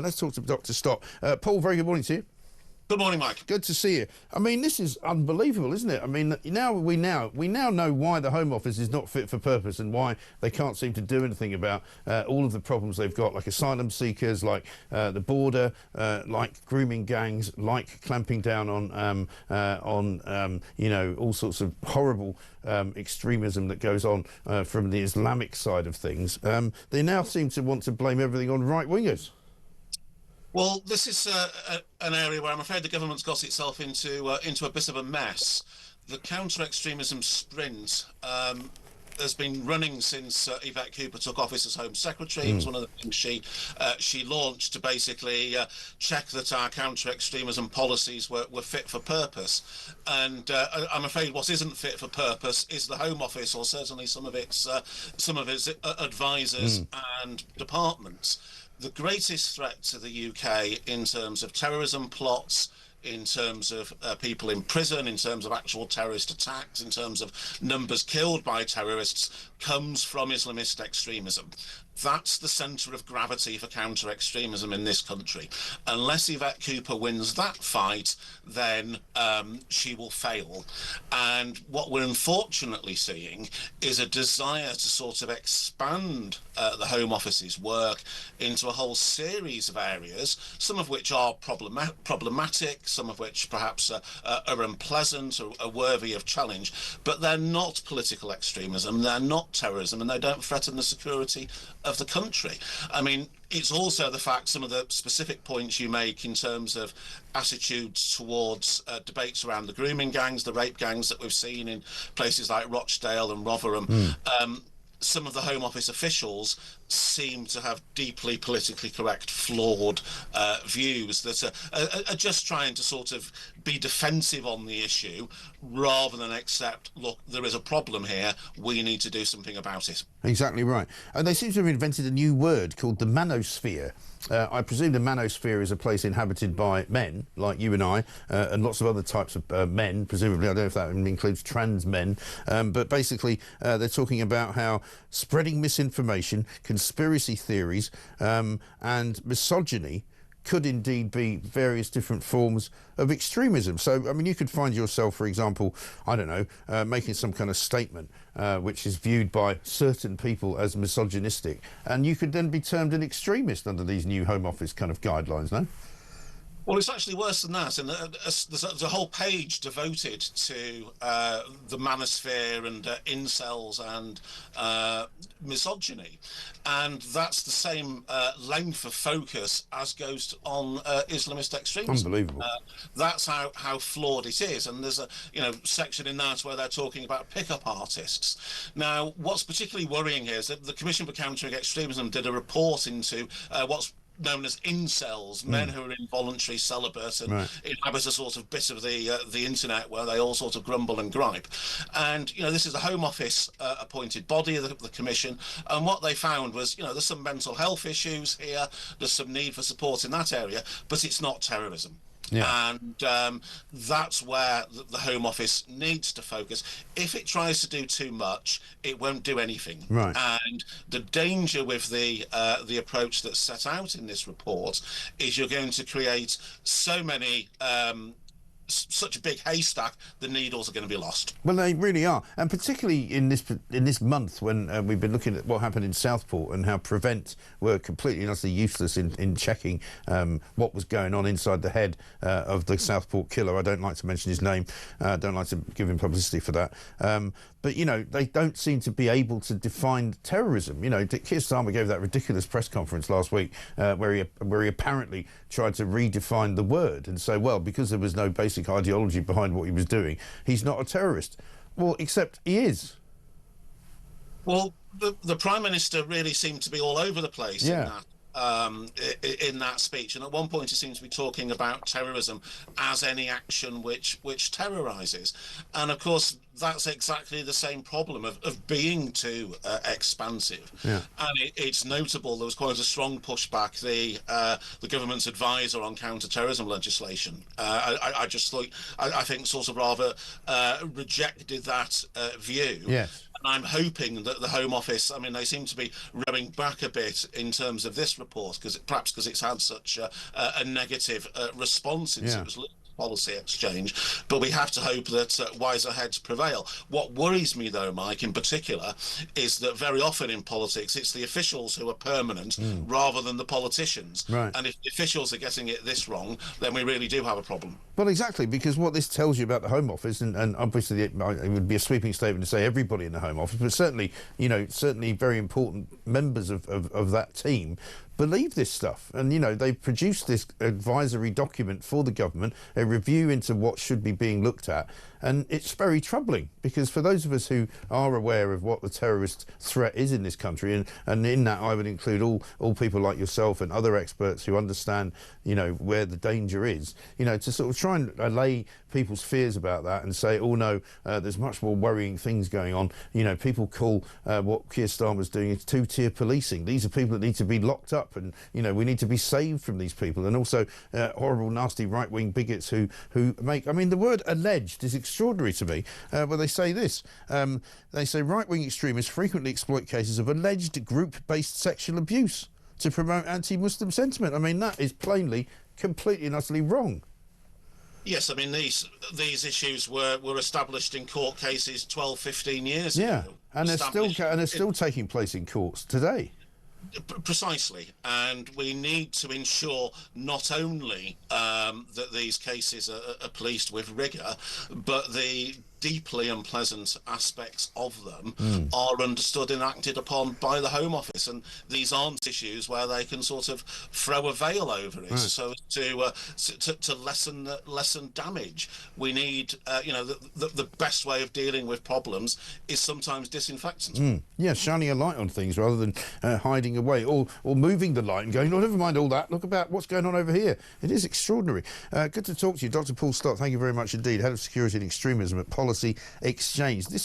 Let's talk to Dr. Stott. Paul, very good morning to you. Good morning, Mike. Good to see you. I mean, this is unbelievable, isn't it? I mean, we now know why the Home Office is not fit for purpose and why they can't seem to do anything about all of the problems they've got, like asylum seekers, like the border, like grooming gangs, like clamping down on all sorts of horrible extremism that goes on from the Islamic side of things. They now seem to want to blame everything on right-wingers. Well, this is an area where I'm afraid the government's got itself into a bit of a mess. The counter-extremism sprint has been running since Yvette Cooper took office as Home Secretary. It was one of the things she launched to basically check that our counter-extremism policies were fit for purpose. And I'm afraid what isn't fit for purpose is the Home Office, or certainly some of its advisors and departments. The greatest threat to the UK in terms of terrorism plots, in terms of people in prison, in terms of actual terrorist attacks, in terms of numbers killed by terrorists, comes from Islamist extremism. That's the centre of gravity for counter-extremism in this country. Unless Yvette Cooper wins that fight, then she will fail. And what we're unfortunately seeing is a desire to sort of expand the Home Office's work into a whole series of areas, some of which are problematic, some of which perhaps are unpleasant or are worthy of challenge, but they're not political extremism, they're not terrorism, and they don't threaten the security of the country. I mean, it's also the fact, some of the specific points you make in terms of attitudes towards debates around the grooming gangs, the rape gangs that we've seen in places like Rochdale and Rotherham. Some of the Home Office officials seem to have deeply politically correct, flawed views that are just trying to sort of be defensive on the issue rather than accept, look, there is a problem here, we need to do something about it. Exactly right. And they seem to have invented a new word called the manosphere. I presume the manosphere is a place inhabited by men, like you and I, and lots of other types of men, presumably. I don't know if that includes trans men. But basically, they're talking about how spreading misinformation, conspiracy theories, and misogyny could indeed be various different forms of extremism. So, I mean, you could find yourself, for example, I don't know, making some kind of statement which is viewed by certain people as misogynistic, and you could then be termed an extremist under these new Home Office kind of guidelines, no? Well, it's actually worse than that, and there's a whole page devoted to the manosphere and incels and misogyny, and that's the same length of focus as goes on Islamist extremism. Unbelievable. That's how flawed it is, and there's a section in that where they're talking about pickup artists. Now, what's particularly worrying here is that the Commission for Countering Extremism did a report into what's known as incels, men who are involuntary celibate and inhabit a sort of bit of the internet where they all sort of grumble and gripe. And this is a Home Office appointed body, the Commission, and what they found was there's some mental health issues here, there's some need for support in that area, but it's not terrorism. Yeah. And that's where the Home Office needs to focus. If it tries to do too much, it won't do anything. Right. And the danger with the approach that's set out in this report is you're going to create so many such a big haystack, the needles are going to be lost. Well, they really are, and particularly in this month when we've been looking at what happened in Southport and how Prevent were completely and utterly useless in checking what was going on inside the head of the Southport killer. I don't like to mention his name. I don't like to give him publicity for that. But they don't seem to be able to define terrorism. Keir Starmer gave that ridiculous press conference last week where he apparently tried to redefine the word and say, well, because there was no basic ideology behind what he was doing, he's not a terrorist. Well, except he is. Well, the Prime Minister really seemed to be all over the place in that speech, and at one point he seems to be talking about terrorism as any action which terrorizes, and of course that's exactly the same problem of being too expansive. And it's notable there was quite a strong pushback. The government's advisor on counter-terrorism legislation, I think sort of rather rejected that view. Yes. I'm hoping that the Home Office, I mean, they seem to be rowing back a bit in terms of this report, perhaps because it's had such a negative response since it was policy exchange, but we have to hope that wiser heads prevail. What worries me, though, Mike, in particular, is that very often in politics it's the officials who are permanent rather than the politicians. Right. And if the officials are getting it this wrong, then we really do have a problem. Well, exactly, because what this tells you about the Home Office, and obviously it would be a sweeping statement to say everybody in the Home Office, but certainly, you know, certainly very important members of that team believe this stuff. And, you know, they've produced this advisory document for the government, a review into what should be being looked at. And it's very troubling, because for those of us who are aware of what the terrorist threat is in this country, and in that I would include all people like yourself and other experts who understand, you know, where the danger is, you know, to sort of try and allay people's fears about that and say, oh no, there's much more worrying things going on. You know, people call what Keir Starmer's doing is two-tier policing. These are people that need to be locked up, and, you know, we need to be saved from these people. And also horrible, nasty right-wing bigots who make, I mean, the word alleged is extraordinary to me, where they say this. They say right-wing extremists frequently exploit cases of alleged group-based sexual abuse to promote anti-Muslim sentiment. I mean, that is plainly, completely and utterly wrong. Yes, I mean, these issues were established in court cases 12, 15 years ago. Yeah, and they're still taking place in courts today. Precisely, and we need to ensure not only that these cases are policed with rigour, but the deeply unpleasant aspects of them are understood and acted upon by the Home Office, and these aren't issues where they can sort of throw a veil over it so to lessen damage. We need, you know, the best way of dealing with problems is sometimes disinfectant. Yeah, shining a light on things rather than hiding away, or moving the light and going, oh, never mind all that, look about what's going on over here. It is extraordinary. Good to talk to you, Dr. Paul Stott. Thank you very much indeed, Head of Security and Extremism at Policy Exchange. This